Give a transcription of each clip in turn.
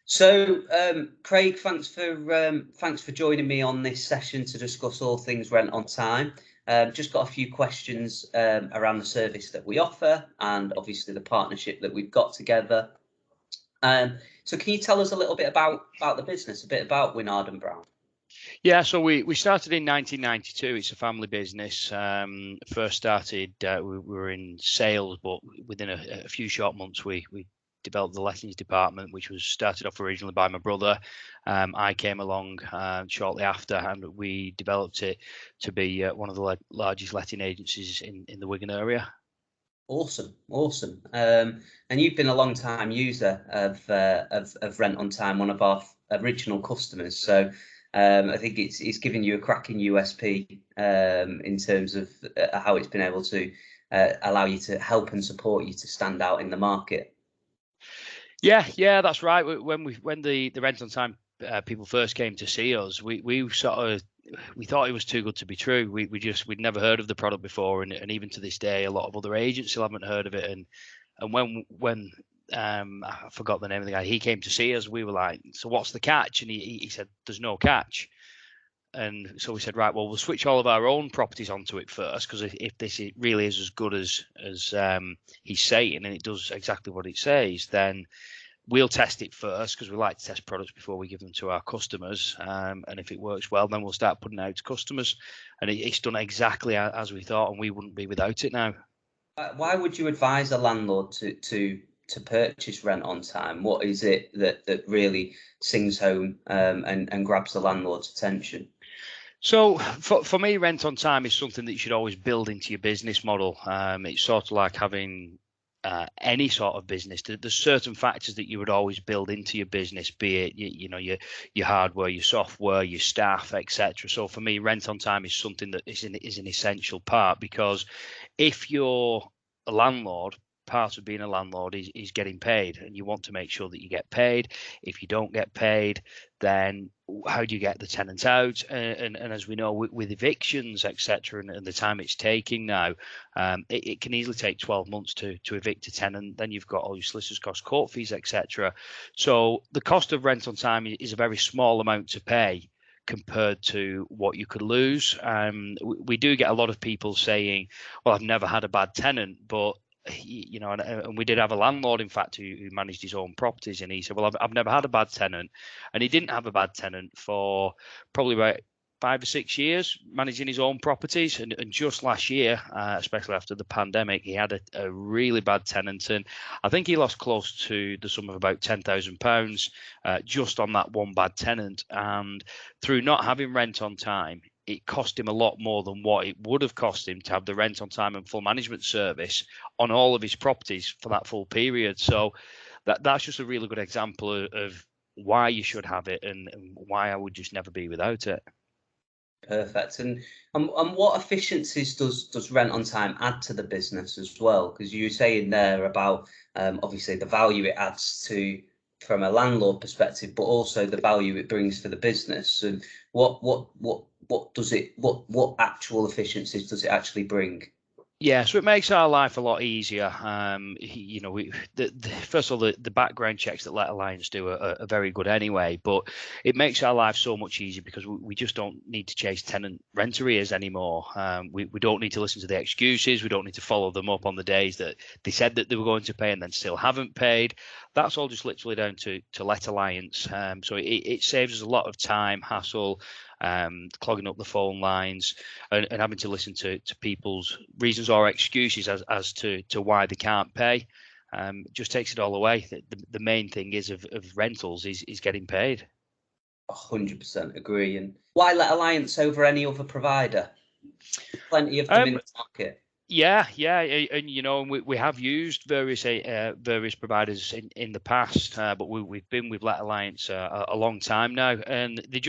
So, Craig, thanks for joining me on this session to discuss all things rent on time. Just got a few questions around the service that we offer and obviously the partnership that we've got together. So, can you tell us a little bit about the business, a bit about Winnard Brown? Yeah, so we started in 1992. It's a family business. First started, we were in sales, but within a few short months, we developed the lettings department, which was started off originally by my brother. I came along shortly after, and we developed it to be one of the largest letting agencies in the Wigan area. Awesome. And you've been a long time user of Rent on Time, one of our original customers. So I think it's given you a cracking USP in terms of how it's been able to allow you to help and support you to stand out in the market. Yeah, that's right. When the Rent on Time people first came to see us, we thought it was too good to be true. We'd never heard of the product before, and even to this day, a lot of other agents still haven't heard of it. And when I forgot the name of the guy, he came to see us, we were like, so what's the catch? And he said, there's no catch. And so we said, right, well, we'll switch all of our own properties onto it first, because if this really is as good as he's saying, and it does exactly what it says, then we'll test it first, because we like to test products before we give them to our customers. And if it works well, then we'll start putting it out to customers. And it's done exactly as we thought, and we wouldn't be without it now. Why would you advise a landlord to purchase Rent on Time? What is it that really sings home and grabs the landlord's attention? So for me, Rent on Time is something that you should always build into your business model. It's sort of like having any sort of business. There's certain factors that you would always build into your business, be it your hardware, your software, your staff, etc. So for me, Rent on Time is something that is an essential part, because if you're a landlord, part of being a landlord is getting paid, and you want to make sure that you get paid. If you don't get paid, then how do you get the tenant out? And as we know, with evictions, etc., and the time it's taking now, it can easily take 12 months to evict a tenant. Then you've got all your solicitors' costs, court fees, etc. So the cost of Rent on Time is a very small amount to pay compared to what you could lose. We do get a lot of people saying, well, I've never had a bad tenant, but and we did have a landlord, in fact, who managed his own properties, and he said, well, I've never had a bad tenant. And he didn't have a bad tenant for probably about 5 or 6 years managing his own properties. And just last year, especially after the pandemic, he had a really bad tenant, and I think he lost close to the sum of about £10,000 just on that one bad tenant. And through not having Rent on Time, it cost him a lot more than what it would have cost him to have the Rent on Time and full management service on all of his properties for that full period. So that's just a really good example of why you should have it, and why I would just never be without it. Perfect. And what efficiencies does Rent on Time add to the business as well? Because you were saying there about obviously the value it adds to from a landlord perspective, but also the value it brings for the business. And what actual efficiencies does it actually bring? Yeah, so it makes our life a lot easier. First of all, the background checks that Let Alliance do are very good anyway, but it makes our life so much easier because we just don't need to chase tenant rent arrears anymore. We don't need to listen to the excuses. We don't need to follow them up on the days that they said that they were going to pay and then still haven't paid. That's all just literally down to Let Alliance. So it saves us a lot of time, hassle, clogging up the phone lines, and having to listen to people's reasons or excuses as to why they can't pay. Just takes it all away. The main thing is of rentals is getting paid. 100% agree. And why Let Alliance over any other provider? Plenty of them in the market. Yeah, and we have used various providers in the past, but we've been with Let Alliance a long time now, and they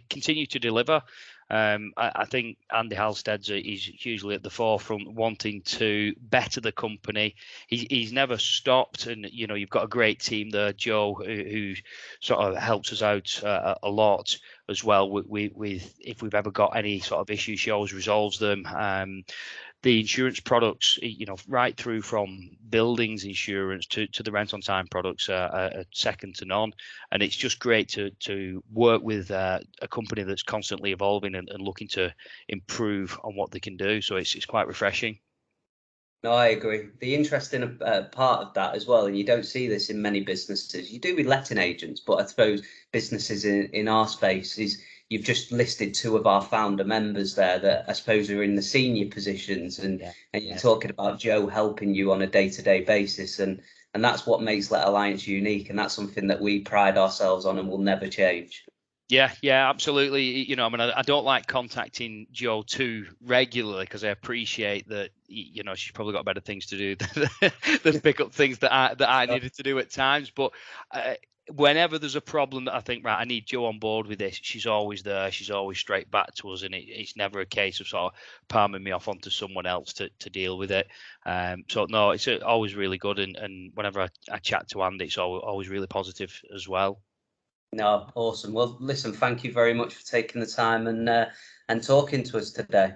continue to deliver. I think Andy Halstead's is hugely at the forefront, wanting to better the company. He's never stopped, and you've got a great team there, Joe, who sort of helps us out a lot as well. With if we've ever got any sort of issues, she always resolves them. the insurance products, right through from buildings insurance to the rent on time products are second to none. And it's just great to work with a company that's constantly evolving and looking to improve on what they can do. So it's quite refreshing. No, I agree. The interesting part of that as well, and you don't see this in many businesses. You do with letting agents, but I suppose businesses in our space is you've just listed two of our founder members there that I suppose are in the senior positions, and you're talking about Joe helping you on a day-to-day basis, and that's what makes Let Alliance unique, and that's something that we pride ourselves on and will never change. Yeah, absolutely. I don't like contacting Jo too regularly because I appreciate that, she's probably got better things to do than pick up things that I needed to do at times. But whenever there's a problem that I think, right, I need Jo on board with this, she's always there. She's always straight back to us, and it's never a case of sort of palming me off onto someone else to deal with it. So no, it's always really good. And whenever I chat to Andy, it's always really positive as well. No, awesome. Well, listen, thank you very much for taking the time and talking to us today.